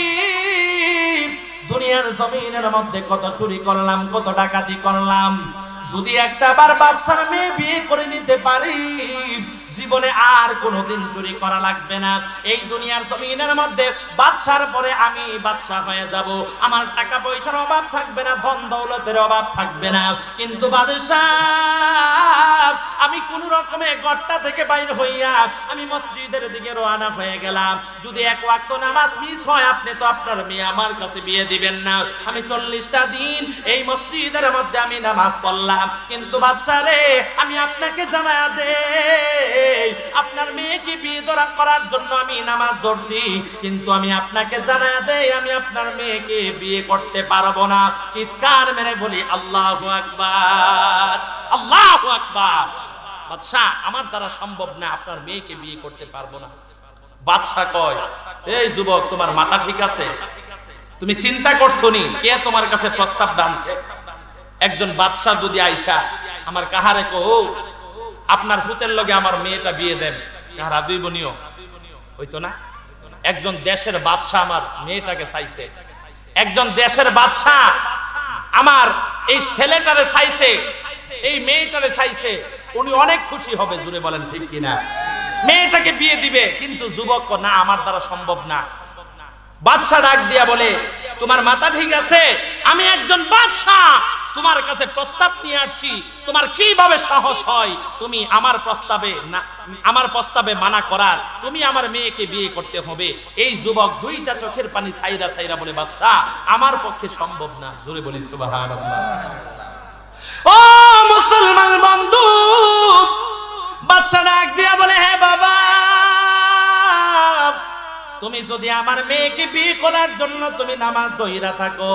দুনিয়ার জমিনের মধ্যে কত চুরি করলাম, কত ডাকাতি করলাম, যদি একটা বার বাদশার মেয়ে বিয়ে করে নিতে পারি, জীবনে আর কোনোদিন চুরি করা লাগবে না। এই দুনিয়ার জমিনের মধ্যে বাদশার পরে আমি বাদশা হয়ে যাব, আমার টাকা পয়সার অভাব থাকবে না, ধন দৌলতের অভাব থাকবে না। কিন্তু বাদশা, আমি কোন রকমে গড়টা থেকে বাইর হইয়া আমি মসজিদের দিকে রওনা হয়ে গেলাম। যদি 1 ওয়াক্ত নামাজ মিস হয়, আপনি তো আপনার মেয়ে আমার কাছে বিয়ে দিবেন না। আমি 40টা দিন এই মসজিদের মধ্যে আমি নামাজ পড়লাম, কিন্তু বাদশা রে, আমি আপনাকে জানায়া দেই, আপনার মেয়েকে বিয়ে করার জন্য আমি নামাজ ধরছি, কিন্তু আমি আপনাকে জানায়া দেই, আমি আপনার মেয়েকে বিয়ে করতে পারবো না। চিৎকার মেরে বলি আল্লাহু আকবার, আল্লাহু আকবার। বাদশা, আমার দ্বারা সম্ভব না, আপনার মেয়েকে বিয়ে করতে পারবো না। বাদশা কয়, এই যুবক, তোমার মাথা ঠিক আছে? তুমি চিন্তা করছো নি কে তোমার কাছে প্রস্তাব দানছে? একজন বাদশা যদি আইসা আমার কাহারে কো, আপনার ফুতের লগে আমার মেয়েটা বিয়ে দেন, কাহারা দুই বনিও হইতো না? একজন দেশের বাদশা আমার মেয়েটাকে চাইছে, একজন দেশের বাদশা আমার এই ছেলেটারে চাইছে, এই মেয়েটারে চাইছে, উনি অনেক খুশি হবে। জুড়ে বলেন ঠিক কিনা? মেয়েটাকে বিয়ে দিবে, কিন্তু যুবক না, আমার দ্বারা সম্ভব না। বাদশা ডাক দিয়া বলে, তোমার মাথা ঠিক আছে? আমি একজন বাদশা, তোমার কাছে প্রস্তাব নিয়ে আসছি, তোমার কিভাবে সাহস হয় তুমি আমার প্রস্তাবে মানা করার? তুমি আমার মেয়েকে বিয়ে করতে হবে। এই যুবক 2টা চোখের পানি ছাইরা ছাইরা বলে, বাদশা, আমার পক্ষে সম্ভব না। জোরে বলি সুবহানাল্লাহ। ও মুসলমান বন্ধু, বাদশা ডাক দিয়া বলে, হে বাবা, যদি আমার মেয়েকে বিয়ে করার জন্য তুমি নামাজ ধইরা থাকো,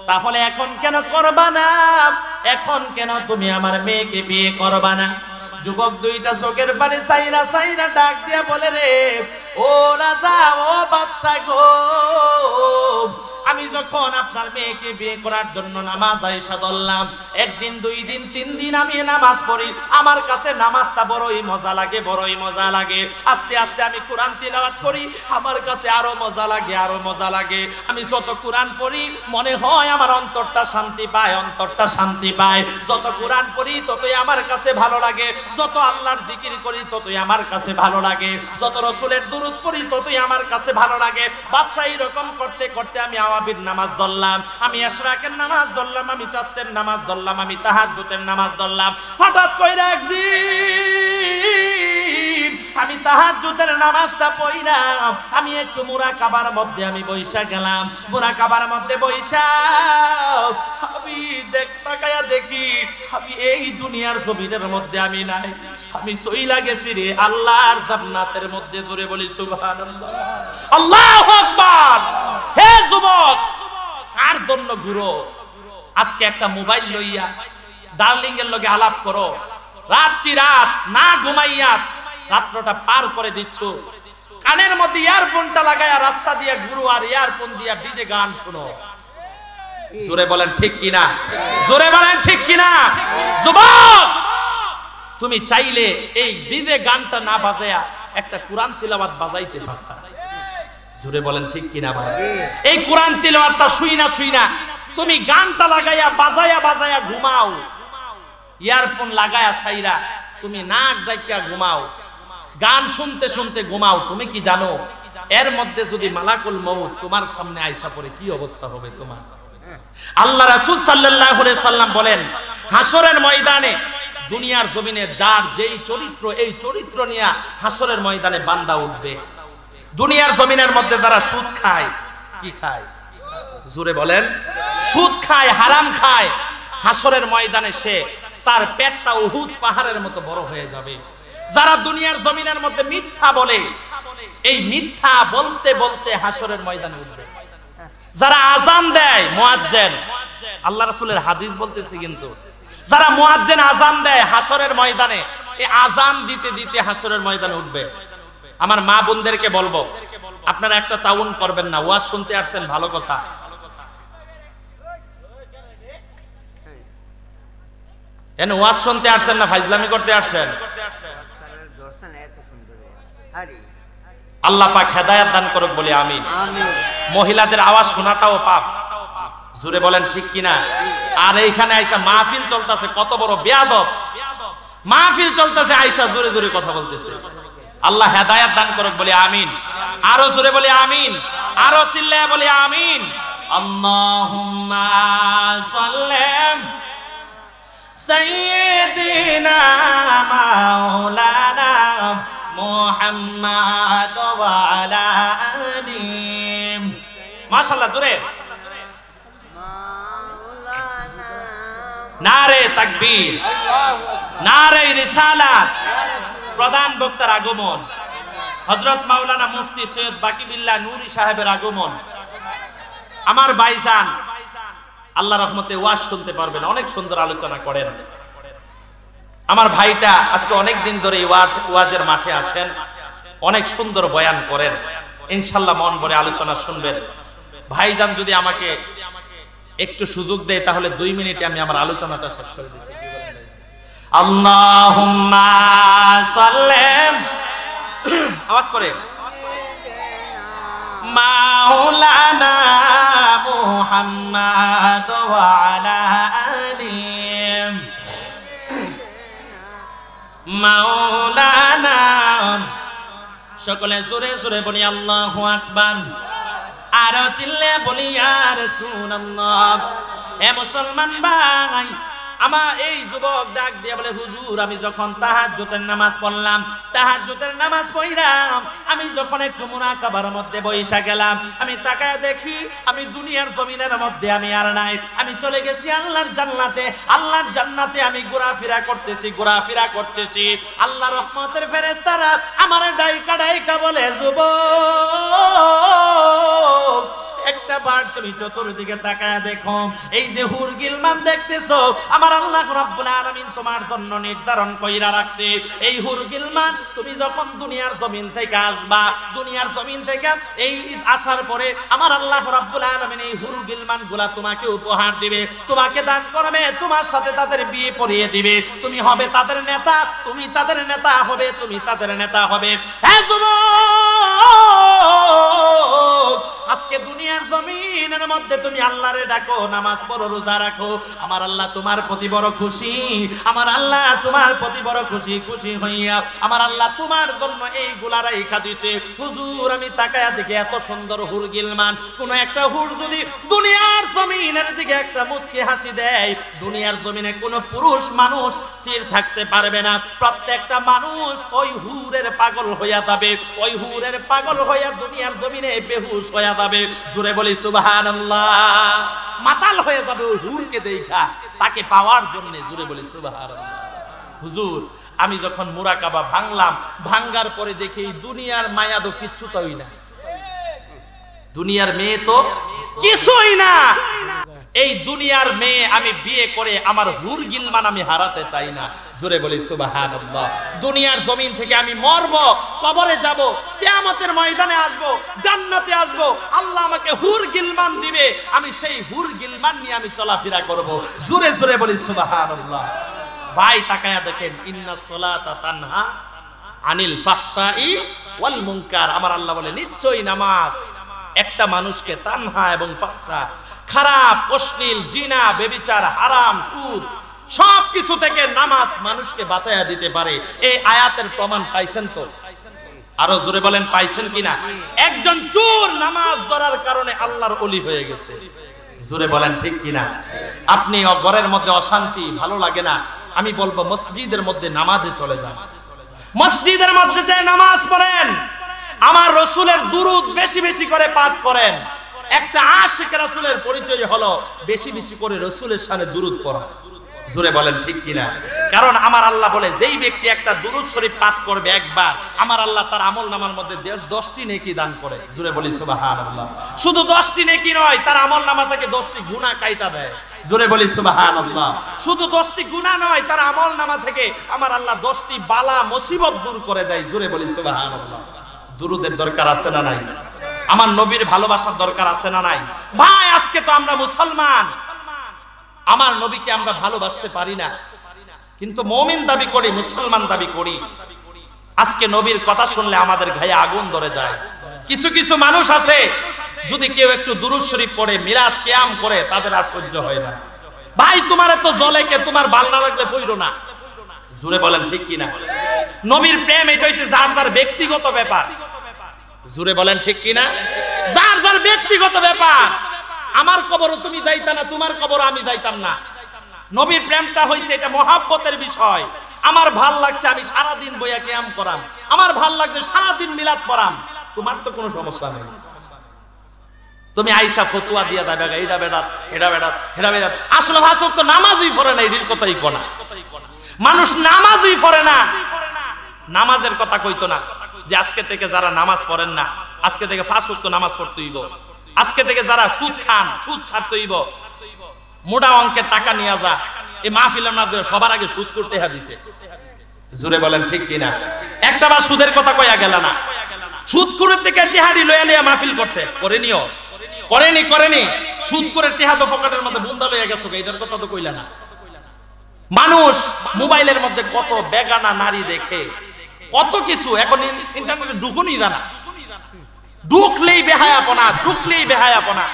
তাহলে এখন কেন করবা না? এখন কেন তুমি আমার মেয়েকে বিয়ে করবা না? যুবক দুইটা চোখের পানি সাইরা সাইরা ডাক দিয়া বলে, রে ও রাজা, ও বাদশা গো, আমি যখন আপনার মেয়েকে বিয়ে করার জন্য নামাজ আয়েশা ধরলাম, একদিন, 2 দিন, 3 দিন আমি নামাজ পড়ি, আমার কাছে নামাজটা বড়ই মজা লাগে, বড়ই মজা লাগে। আস্তে আস্তে আমি কোরআন তিলাওয়াত করি, আমার কাছে আরো মজা লাগে, আরো মজা লাগে। আমি যত কোরআন পড়ি মনে হয় আমার অন্তরটা শান্তি পায়, অন্তরটা শান্তি পায়। যত কোরআন পড়ি ততই আমার কাছে ভালো লাগে, যত আল্লাহর জিকির করি ততই আমার কাছে ভালো লাগে, যত রাসূলের দুরূদ পড়ি ততই আমার কাছে ভালো লাগে। বাদশা এরকম করতে করতে আমি আওয়াবির নামাজ ধরলাম, আমি ইশরাকের নামাজ ধরলাম, আমি চাস্তের নামাজ ধরলাম, আমি তাহাজ্জুদের নামাজ ধরলাম। হঠাৎ কইরা একদিন আমি তাহাজ্জুদের নামাজটা পড়লাম, আমি একটু মুরাকাবার মধ্যে আমি বইসা গেলাম। মুরাকাবার মধ্যে বইসা আমি তাকায়া দেখি আমি এই দুনিয়ার জমিনের মধ্যে আমি নাই, আমি সইলা গেছি রে আল্লাহর জান্নাতের মধ্যে। জোরে বলি সুবহানাল্লাহ, আল্লাহু আকবার। হে যুবক, কার জন্য ঘুরো? আজকে একটা মোবাইল লইয়া ডার্লিং এর লগে আলাপ করো, রাতটি রাত না ঘুমাইয়া রাত্রটা পার করে দিচ্ছ, কানের মধ্যে ইয়ারফোনটা লাগায়া রাস্তা দিয়ে ঘুরো আর ইয়ারফোন দিয়া ডিজে গান শুনো। জোরে বলেন ঠিক কিনা? জোরে বলেন ঠিক কিনা? যুবক, তুমি চাইলে এই ডিজে গানটা না বাজায়া একটা কোরআন তিলাওয়াত বাজাইতে পারতা। জোরে বলেন ঠিক কিনা ভাই? এই কোরআন তিলাওয়াতটা শুইনা তুমি গানটা লাগাইয়া বাজায়া বাজায়া ঘুমাও, ইয়ারফোন লাগায়া সাইরা তুমি নাক ডাইকা ঘুমাও, গান শুনতে শুনতে ঘুমাও। তুমি কি জানো এর মধ্যে যদি মালাকুল মউত তোমার সামনে আইসা পড়ে কি অবস্থা হবে তোমার? আল্লাহ রাসূল সাল্লাল্লাহু আলাইহি সাল্লাম বলেন, হাসরের ময়দানে দুনিয়ার জমিনে যার যেই চরিত্র, এই চরিত্র নিয়ে হাসরের ময়দানে বান্দা উঠবে। দুনিয়ার জমিনের মধ্যে যারা সুদ খায়, কি খায়? জোরে বলেন, সুদ খায়, হারাম খায়, হাসরের ময়দানে সে তার পেটটা উহুদ পাহাড়ের মতো বড় হয়ে যাবে। যারা দুনিয়ার জমিনের মধ্যে মিথ্যা বলে, এই মিথ্যা বলতে বলতে হাসরের ময়দানে উঠবে। যারা আজান দেয়, মুয়াজ্জিন, আল্লাহ রাসূলের হাদিস বলতেছে, কিন্তু যারা মুয়াজ্জিন আজান দেয় হাসরের ময়দানে, এই আজান দিতে দিতে হাসরের ময়দানে উঠবে। আমার মা বোনদেরকে বলবো, আপনারা একটা চাউন করবেন না। ওয়াজ শুনতে আসছেন, ভালো কথা, কেন ওয়াজ শুনতে আসছেন না ফাইজলামি করতে আসছেন? আল্লাহ পাক হেদায়েত দান করুক বলি আমিন। মহিলাদের আওয়াজ শোনাটাও পাপ। জোরে বলেন ঠিক কিনা? আর এইখানে আয়েশা মাহফিল চলতেছে, কত বড় বেয়াদব মাহফিল চলতেছে, আয়েশা জোরে জোরে কথা বলতেছে। আল্লাহ হেদায়েত দান করুক বলি আমিন। আরো জোরে বলি আমিন, আরো চিল্লায়া বলি আমিন। আল্লাহুম্মা সাল্লিম সাইয়্যিদিনা মাওলানা মুহাম্মাদ ওয়া আলা আলিহি। মাশাআল্লাহ, জোরে নারে তাকবীর, নারে রিসালাত। প্রধান বক্তার আগমন, হযরত মাওলানা মুফতি সৈয়দ বাকিবিল্লাহ নূরী সাহেবের আগমন। আমার ভাইজান আল্লাহ রহমতে ওয়াজ শুনতে পারবেন, অনেক সুন্দর আলোচনা করেন। আমার ভাইটা আজকে অনেক দিন ধরে ওয়াজের মাঠে আছেন, অনেক সুন্দর বয়ান করেন। ইনশাআল্লাহ মন ভরে আলোচনা শুনবেন। ভাইজান যদি আমাকে একটু সুযোগ দেয় তাহলে 2 মিনিটে আমি আমার আলোচনাটা শেষ করে দিচ্ছি। আল্লাহুম্মা সাল্লিম, আওয়াজ করে, মাওলানা মুহাম্মাদ ওয়া আলা আলিহি মাওলানা। সকলে জোরে জোরে বলি আল্লাহু আকবার, আরো চিল্লে বলি ইয়া রাসূলুল্লাহ। হে মুসলমান ভাই, আমার এই যুবক ডাক দিয়ে বলে, হুজুর আমি যখন তাহাজ্জুদের নামাজ পড়লাম, তাহাজ্জুদের নামাজ পড়লাম, আমি যখন একটু মুরাকাবার মধ্যে বইসা গেলাম, আমি তাকায় দেখি আমি দুনিয়ার জমিনের মধ্যে আমি আর নাই, আমি চলে গেছি আল্লাহর জান্নাতে। আল্লাহর জান্নাতে আমি ঘোরাফেরা করতেছি। আল্লাহ রহমতের ফেরেশতারা আমার ডাইকা ডাইকা বলে, যুবক একটা বার তুমি চতুর্দিকে তাকায় দেখো, এই যে হুর গিলমান দেখতেছো, আমার আল্লাহ রাব্বুল আলামিন তোমার জন্য নির্ধারণ কইরা রাখছে। এই হুর গিলমান তুমি যখন দুনিয়ার জমিন থেকে আসবা, দুনিয়ার জমিন থেকে এই আসার পরে আমার আল্লাহ রাব্বুল আলামিন এই হুর গিলমান গুলা তোমাকে উপহার দিবে, তোমাকে দান করবে, তোমার সাথে তাদের বিয়ে পড়িয়ে দিবে, তুমি হবে তাদের নেতা, তুমি তাদের নেতা হবে, তুমি তাদের নেতা হবে। হ্যাঁ যুবক, আজকে দুনিয়ার জমিনের মধ্যে তুমি আল্লাহরে ডাকো, নামাজ পড়ো, রোজা রাখো, আমার আল্লাহ তোমার প্রতি বড় খুশি, আমার আল্লাহ তোমার প্রতি বড় খুশি। খুশি হইয়া আমার আল্লাহ তোমার জন্য এইগুলা রাইখা দিছে। হুজুর আমি তাকায়া দেখি এত সুন্দর হুর গিলমান, কোন একটা হুর যদি দুনিয়ার জমিনের দিকে একটা মুস্কি হাসি দেয়, দুনিয়ার জমিনে কোন পুরুষ মানুষ স্থির থাকতে পারবে না, প্রত্যেকটা মানুষ ওই হুরের পাগল হইয়া যাবে, ওই হুরের পাগল হইয়া দুনিয়ার জমিনে বেহুশ হইয়া যাবে। জোরে বলি সুবহানাল্লাহ। মাতাল হয়ে যাবে ওই হুরকে দেখা, তাকে পাওয়ার জন্য। জোরে বলি সুবহানাল্লাহ। হুজুর আমি যখন মুরাকাবা ভাঙলাম, ভাঙ্গার পরে দেখি দুনিয়ার মায়া তো কিচ্ছু তই না, দুনিয়ার মেয়ে তো কিছুই না। এই দুনিয়ার মেয়ে আমি বিয়ে করে আমার হুর গিলমান আমি হারাতে চাই না। জোরে বলি সুবহানাল্লাহ। দুনিয়ার জমিন থেকে আমি মরব, কবরে যাব, কিয়ামতের ময়দানে আসব, জান্নাতে আসব, আল্লাহ আমাকে হুর গিলমান দিবে, আমি সেই হুর গিলমান নিয়ে আমি চলাফেরা করব। জোরে জোরে বলি সুবহানাল্লাহ। ভাই তাকায়া দেখেন, ইন্নাস সালাতা তানহা আনিল ফাহশাই ওয়াল মুনকার। আমার আল্লাহ বলে নিশ্চয়ই নামাজ একটা মানুষকে তানহা এবং ফাহশা, খারাপ, অশ্লীল, জিনা, ব্যভিচার, হারাম, সুদ সবকিছু থেকে নামাজ মানুষকে বাঁচাইয়া দিতে পারে। এই আয়াতের প্রমাণ পাইছেন তো? আরো জোরে বলেন পাইছেন কিনা? একজন চোর নামাজ ধরার কারণে আল্লাহর ওলি হয়ে গেছে। জোরে বলেন ঠিক কিনা? আপনি ঘরের মধ্যে অশান্তি, ভালো লাগে না, আমি বলবো মসজিদের মধ্যে নামাজে চলে যান, মসজিদের মধ্যে যে নামাজ পড়েন, আমার রসুলের দুরূদ বেশি বেশি করে পাঠ করেন। একটা আশিক রাসূলের পরিচয় হলো বেশি বেশি করে রসুলের শানে দুরূদ পড়া। জোরে বলেন ঠিক কিনা? কারণ আমার আল্লাহ বলে যেই ব্যক্তি একটা দুরূদ শরীফ পাঠ করবে একবার, আমার আল্লাহ তার আমল নামার মধ্যে 10টি নেকি দান করে। জোরে বলি সুবহানাল্লাহ। শুধু 10টি নেকি নয়, তার আমল নামা থেকে 10টি গুনাহ কাইটা দেয়। জোরে বলি সুবহানাল্লাহ। শুধু 10টি গুনাহ নয়, তার আমল নামা থেকে আমার আল্লাহ 10টি বালা মুসিবত দূর করে দেয়। জোরে বলি সুবহানাল্লাহ। দুরূদের দরকার আছে না নাই? আমার নবীর ভালোবাসার দরকার আছে না নাই? ভাই আজকে তো আমরা মুসলমান, আমার নবীকে আমরা ভালোবাসতে পারি না, কিন্তু মুমিন দাবি করি, মুসলমান দাবি করি। আজকে নবীর কথা শুনলে আমাদের গায়ে আগুন ধরে যায়। কিছু কিছু মানুষ আছে, যদি কেউ একটু দুরূদ শরীফ পড়ে, মিলাদ কিয়াম করে, তাদের আর সহ্য হয় না। ভাই তোমার এত জ্বলে কে, তোমার ভালো না লাগলে পড়ো না। জোরে বলেন ঠিক কিনা? নবীর প্রেম এটা হচ্ছে যার যার ব্যক্তিগত ব্যাপার। জোরে বলেন ঠিক কিনা? যার যার ব্যক্তিগত ব্যাপার। আমার কবরও তুমি যাইতা না, তোমার কবরও আমি যাইতাম না। নবীর প্রেমটা হইছে এটা মহাব্বতের বিষয়। আমার ভাল লাগছে আমি সারা দিন বইয়া কিয়াম করাম, আমার ভাল লাগছে সারা দিন মিলাদ পড়াম, তোমার তো কোনো সমস্যা নেই। তুমি আয়েশা ফতোয়া দিয়া যাবে এটা বেদাত, এটা বেদাত, এটা বেদাত। আসলে ভাষক তো নামাজই পড়ে না, এর কথাই কোনা। মানুষ নামাজই পড়ে না, নামাজের কথা কইতো না যে আজকে থেকে যারা নামাজ পড়েন না, আজকে থেকে 5 ওয়াক্ত নামাজ পড়তে হইব, আজকে থেকে যারা সুদ খান সুদ ছাড়তে হইব, মোটা অঙ্কের টাকা নিয়ে যা। এই মাহফিলের মাধ্যমে সবার আগে সুদ করতে দিছে। জোরে বলেন ঠিক কিনা? একটা বার সুদের কথা কইয়া গেল না। সুদ করে থেকে টিহাড়ি লইয়া লইয়া মাহফিল করতে করেনিও, করেনি। সুদ করে টিহা তো পকেটের মধ্যে বুন্দা লইয়া গেছো, এটার কথা তো কইলা না। মানুষ মোবাইলের মধ্যে কত বেগানা নারী দেখে, কত কিছু। এখন ইন্টারনেটে ঢুকুনি জানা, ঢুকলেই বেহায়াপনা, ঢুকলেই বেহায়াপনা,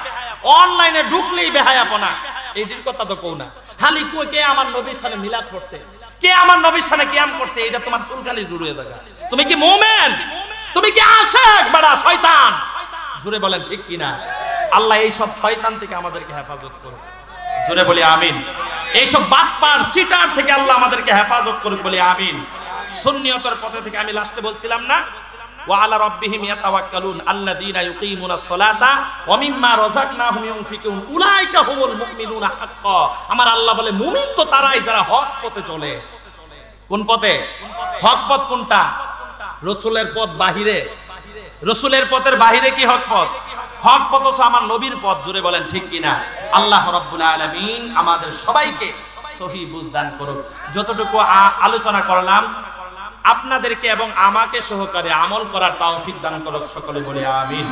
অনলাইনে ঢুকলেই বেহায়াপনা। এইটির কথা তো কও না। খালি কে আমার নবীর সাথে মিলাদ করছে, কে আমার নবীর সাথে কিয়াম করছে, এটা তোমার ফুলখালি জুড়ে থাকা। তুমি কি মুমিন? তুমি কি আশিক বড় শয়তান? জোরে বলেন ঠিক কিনা? আল্লাহ এই সব শয়তান থেকে আমাদেরকে হেফাজত করুন। জোরে বলি আমিন। এইসব বাটপার সিটার থেকে আল্লাহ আমাদেরকে হেফাজত করুক, বলি আমিন। সুন্নিয়তের পথে থেকে আমি লাস্টে বলছিলাম না, ওয়া আলা রাব্বিহিম ইয়াতাওয়াক্কালুন আল্লাযীনা ইউকিমুনাস সালাতা ওয়া মিম্মা রাযাকনাহুম ইউনফিকুন উলাইকা হুমুল মুমিনুনা হাক্কা। আমার আল্লাহ বলে মুমিন তো তারাই যারা হক পথে চলে। কোন পথে? হক পথ কোনটা? রাসূলের পথ বাহিরে। রাসূলের পথের বাহিরে কি হক পথ? হক পথ হচ্ছে আমার নবীর পথ। জোরে বলেন ঠিক কিনা? আল্লাহ রাব্বুল আলামিন আমাদের সবাইকে সহি বুঝদান করুক। যতটুকু আলোচনা করলাম আপনাদেরকে এবং আমাকে সহকারে আমল করার তৌফিক দান করুক, সকলে বলে আমিন।